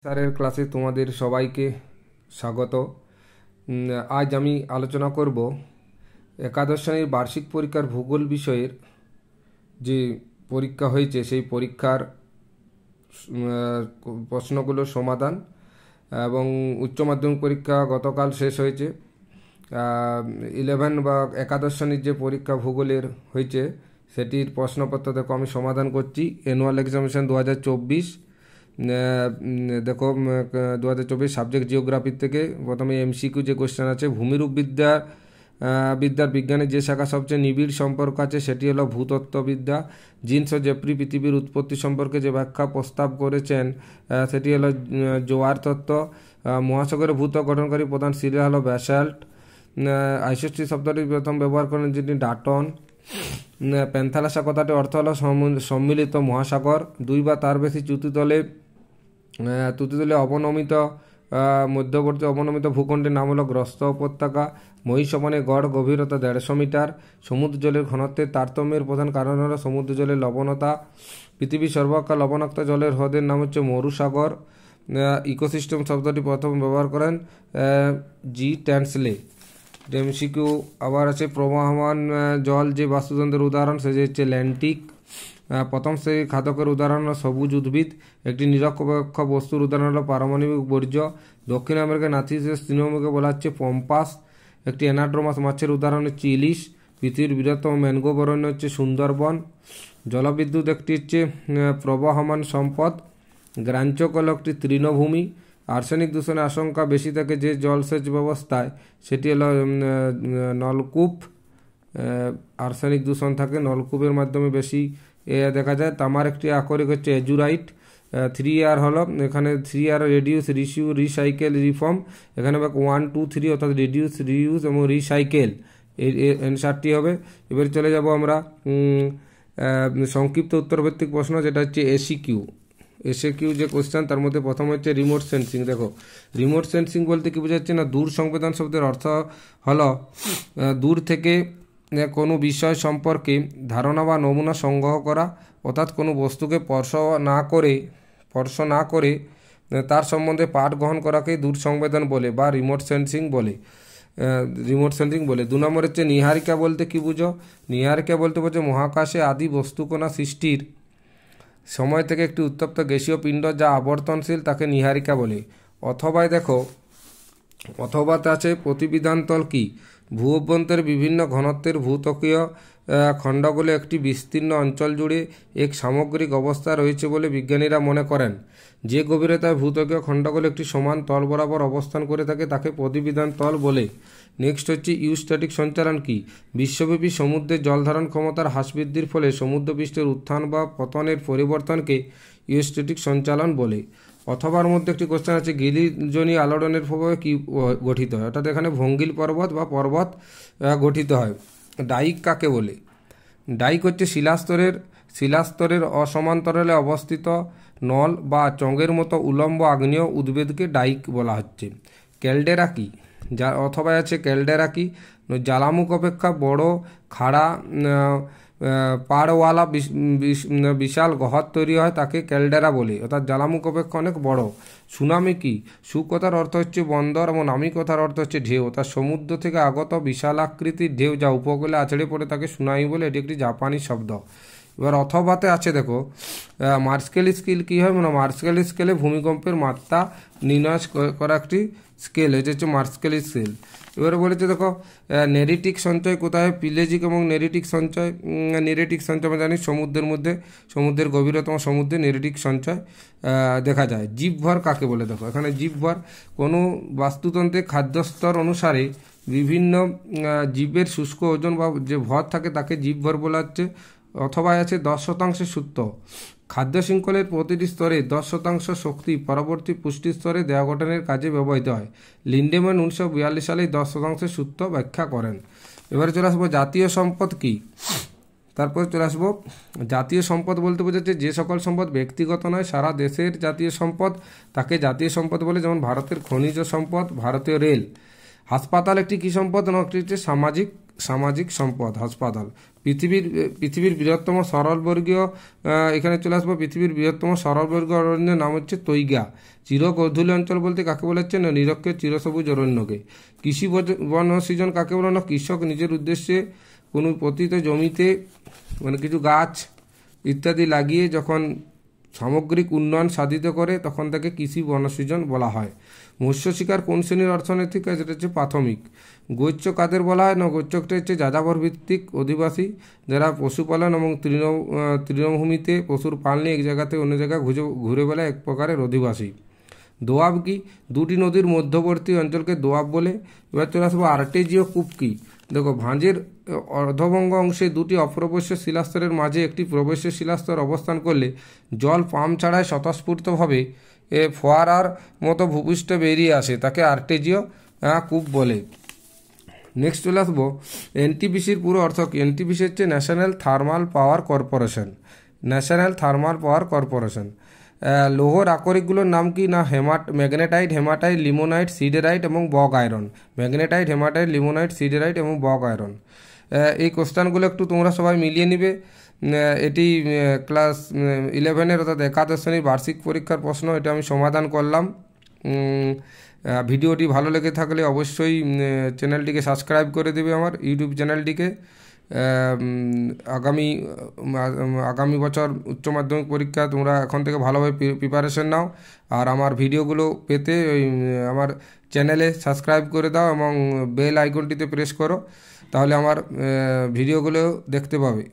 স্যারের ক্লাসে তোমাদের সবাইকে স্বাগত। আজ আমি আলোচনা করব একাদশ শ্রেণীর বার্ষিক পরীক্ষার ভূগোল বিষয়ের যে পরীক্ষা হয়েছে সেই পরীক্ষার প্রশ্নগুলোর সমাধান এবং উচ্চ মাধ্যমিক পরীক্ষা গতকাল শেষ হয়েছে। 11 বা একাদশ শ্রেণীর যে পরীক্ষা ভূগোলের হয়েছে সেটির প্রশ্নপত্র দেখো আমি সমাধান করছি। অ্যানুয়াল এক্সামিনেশন 2024 দেখো 2024 সাবজেক্ট জিওগ্রাফির থেকে প্রথমে এমসিকিউ যে কোশ্চেন আছে, ভূমিরূপ বিদ্যার বিজ্ঞানের যে শাখা সবচেয়ে নিবিড় সম্পর্ক আছে সেটি হলো ভূতত্ত্ববিদ্যা। জিন্স ও জেফ্রি পৃথিবীর উৎপত্তি সম্পর্কে যে ব্যাখ্যা প্রস্তাব করেছেন সেটি হলো জোয়ার তত্ত্ব। মহাসাগরের ভূত্বক গঠনকারী প্রধান শিলা হলো ব্যাসাল্ট। আইসোস্টিক শব্দটি প্রথম ব্যবহার করেন যিনি ডাটন। প্যান্থালাসা কথাটি অর্থ হলো সম্মিলিত মহাসাগর। দুই বা তার বেশি তুতিতলে অবনমিত মধ্যবর্তী অবনমিত ভূখণ্ডের নাম হলো গ্রস্ত উপত্যকা। মহিষমনের গড় গভীরতা 150 মিটার। সমুদ্র জলের ঘনত্বের তারতম্যের প্রধান কারণ হলো সমুদ্র জলের লবণতা। পৃথিবীর সর্বাপেক্ষা লবণাক্ত জলের হ্রদের নাম হচ্ছে মরুসাগর। ইকোসিস্টেম শব্দটি প্রথম ব্যবহার করেন জি ট্যান্সলে। এমসিকিউ আবার আছে প্রবাহমান জল যে বাস্তুতন্ত্রের উদাহরণ সে হচ্ছে ল্যান্টিক। প্রথম শ্রেণীর খাদকের উদাহরণ হল সবুজ উদ্ভিদ। একটি নিরপেক্ষ বস্তুর উদাহরণ হল পারমাণবিক বর্জ্য। দক্ষিণ আমেরিকার নাতিশীতোষ্ণ তৃণভূমিকে বলা হচ্ছে পম্পাস। একটি অ্যানাড্রোমাস মাছের উদাহরণ হচ্ছে ইলিশ। পৃথিবীর বৃহত্তম ম্যানগ্রোভ অরণ্য হচ্ছে সুন্দরবন। জলবিদ্যুৎ একটি হচ্ছে প্রবাহমান সম্পদ। গ্রাঞ্চক হল একটি তৃণভূমি। আর্সেনিক দূষণের আশঙ্কা বেশি থাকে যে জলসেচ ব্যবস্থায় সেটি হলো নলকূপ। আর্সেনিক দূষণ থাকে নলকূপের মাধ্যমে বেশি দেখা যায়। তামার একটি আকরিক হচ্ছে এজুরাইট। 3R হলো এখানে 3R রিডিউস, রিসিউ, রিসাইকেল, রিফর্ম। এখানে 1, 2, 3 অর্থাৎ রিডিউস, রিইউজ এবং রিসাইকেল এই অ্যান্সারটি হবে। এবার চলে যাব আমরা সংক্ষিপ্ত উত্তরভিত্তিক প্রশ্ন, যেটা হচ্ছে এসিকিউ যে কোশ্চেন তার মধ্যে প্রথম হচ্ছে রিমোট সেন্সিং। দেখো রিমোট সেন্সিং বলতে কি বোঝাচ্ছে না, দূর সংবেদন শব্দের অর্থ হলো দূর থেকে কোনো বিষয় সম্পর্কে ধারণা বা নমুনা সংগ্রহ করা, অর্থাৎ কোনো বস্তুকে স্পর্শ না করে তার সম্বন্ধে পাঠ গ্রহণ করাকেই দূর সংবেদন বলে বা রিমোট সেন্সিং বলে। 2 নম্বর হচ্ছে নীহারিকা বলতে কি বুঝো। নীহারিকা বলতে বোঝো মহাকাশে আদি বস্তুকণা সৃষ্টির সময় থেকে একটি উত্তপ্ত গ্যাসীয় পিণ্ড যা আবর্তনশীল তাকে নীহারিকা বলে। অথবাতে আছে প্রতিবিধানতল কি, ভূ অভ্যন্তরে বিভিন্ন ঘনত্বের ভূত্বকীয় খণ্ডগুলো একটি বিস্তীর্ণ অঞ্চল জুড়ে এক সামগ্রিক অবস্থা রয়েছে বলে বিজ্ঞানীরা মনে করেন। যে গভীরতায় ভূত্বকীয় খণ্ডগুলো একটি সমান তল বরাবর অবস্থান করে থাকে তাকে প্রতিবিধান তল বলে। নেক্সট হচ্ছে ইউস্ট্যাটিক সঞ্চালন কি, বিশ্বব্যাপী সমুদ্রের জলধারণ ক্ষমতার হ্রাস বৃদ্ধির ফলে সমুদ্রপৃষ্ঠের উত্থান বা পতনের পরিবর্তনকে ইউস্ট্যাটিক সঞ্চালন বলে। অথবার মধ্যে একটি কোশ্চেন আছে, গিরিজনী আলোড়নের প্রভাবে কি গঠিত হয়, অর্থাৎ এখানে ভঙ্গিল পর্বত বা পর্বত গঠিত হয়। ডাইক কাকে বলে। ডাইক হচ্ছে শিলাস্তরের অসমান্তরালে অবস্থিত নল বা চঙের মতো উলম্ব আগ্নেয় উদ্ভিদকে ডাইক বলা হচ্ছে। ক্যালডেরা কি, অথবা আছে ক্যালডেরা কি, জ্বালামুখ অপেক্ষা বড় খাড়া পাড়ওয়ালা বিশাল গহ্বর তৈরি হয় তাকে ক্যালডেরা বলে, অর্থাৎ জ্বালামুখ অপেক্ষা অনেক বড়। সুনামি কি, সু কথার অর্থ হচ্ছে বন্দর এবং নামি কথার অর্থ হচ্ছে ঢেউ, অর্থাৎ সমুদ্র থেকে আগত বিশাল আকৃতির ঢেউ যা উপকূলে আছড়ে পড়ে তাকে সুনামি বলে। এটি একটি জাপানি শব্দ। এবার অথবাতে আছে দেখো মার্স্কেল স্কেল কী হয়, মানে মার্স্কেল স্কেলে ভূমিকম্পের মাত্রা নির্ণয় করা একটি স্কেল, এটা হচ্ছে মার্স্কেল স্কেল। এবারে বলেছে দেখো নেরিটিক সঞ্চয় কোথায়, পিলেজিক এবং নেরিটিক সঞ্চয় আমরা জানি সমুদ্রের গভীরতম সমুদ্রে নেরিটিক সঞ্চয় দেখা যায়। জীবভর কাকে বলে, দেখো এখানে জীবভর কোনো বাস্তুতন্ত্রে খাদ্যস্তর অনুসারে বিভিন্ন জীবের শুষ্ক ওজন বা যে ভর থাকে তাকে জীবভর বলা হচ্ছে। অথবা আছে 10% সূত্র, খাদ্য শৃঙ্খলের প্রতিটি স্তরে 10% শক্তি পরবর্তী পুষ্টি স্তরে দেহ গঠনের কাজে ব্যবহৃত হয়। লিন্ডেম্যান 1942 সালে 10% সূত্র ব্যাখ্যা করেন। এবারে চলে আসবো জাতীয় সম্পদ কি। তারপরে চলে আসবো জাতীয় সম্পদ বলতে বোঝাচ্ছে যে সকল সম্পদ ব্যক্তিগত নয় সারা দেশের জাতীয় সম্পদ তাকে জাতীয় সম্পদ বলে, যেমন ভারতের খনিজ সম্পদ, ভারতীয় রেল। হাসপাতাল একটি কি সম্পদ, একটি হচ্ছে সামাজিক সামাজিক সম্পদ হাসপাতাল। পৃথিবীর বৃহত্তম সরলবর্গীয়, এখানে চলে আসবো, পৃথিবীর বৃহত্তম সরলবর্গীয় অরণ্যের নাম হচ্ছে তৈগা। চিরগোধূলি অঞ্চল বলতে কাকে বলা হচ্ছে না নিরক্ষের চিরসবুজ অরণ্যকে। কৃষি বন সৃজন কাকে বলে না কৃষক নিজের উদ্দেশ্যে কোনো পতিত জমিতে মানে কিছু গাছ ইত্যাদি লাগিয়ে যখন সামগ্রিক উন্নয়ন সাধিত করে তখন তাকে কৃষি বনসৃজন বলা হয়। মৎস্য শিকার কোন শ্রেণীর অর্থনৈতিক কাজ? এটা হচ্ছে প্রাথমিক। গৈচ্য কাদের বলা হয় না গৈচ্যকটা হচ্ছে যাযাবর ভিত্তিক অধিবাসী যারা পশুপালন এবং তৃণভূমিতে পশুর পাল নিয়ে এক জায়গা থেকে অন্য জায়গায় ঘুরে বেড়ায় এক প্রকারের অধিবাসী। দোয়াব কি? দুটি নদীর মধ্যবর্তী অঞ্চলকে দোয়াব বলে। এবার চলে আসবো আর্টেজীয় কূপ কি? দেখো, ভাঁজের অর্ধভঙ্গ অংশে দুটি অপ্রবশ্য শিলাস্তরের মাঝে একটি প্রবশ্য শিলাস্তর অবস্থান করলে জল পাম্প ছাড়াই স্বতঃস্ফূর্তভাবে ফোয়ারার মতো ভূপৃষ্ঠে বেরিয়ে আসে, তাকে আর্টেজীয় কূপ বলে। নেক্সট চলে আসবো এনটিপিসির পুরো অর্থ কি? এনটিপিসি হচ্ছে national thermal power corporation. National thermal power corporation. লৌহর আকরিকগুলোর নাম কি না ম্যাগনেটাইট, হেমাটাইট, লিমোনাইট, সিডেরাইট এবং bog iron. Magnetite, hematite, limonite, siderite এবং বগ আয়রন। এই কোশ্চেনগুলো একটু তোমরা সবাই মিলিয়ে নিবে। এটি ক্লাস 11-এর অর্থাৎ একাদশ শ্রেণীর বার্ষিক পরীক্ষার প্রশ্ন। এটা আমি সমাধান করলাম। ভিডিওটি ভালো লেগে থাকলে অবশ্যই চ্যানেলটিকে সাবস্ক্রাইব করে দেবে, আমার ইউটিউব চ্যানেলটিকে। আগামী বছর উচ্চ মাধ্যমিক পরীক্ষা তোমরা এখন থেকে ভালোভাবে প্রিপারেশন নাও। আর আমার ভিডিওগুলো পেতে আমার চ্যানেলে সাবস্ক্রাইব করে দাও এবং বেল আইকনটিতে প্রেস করো, তাহলে আমার ভিডিওগুলো দেখতে পাবে।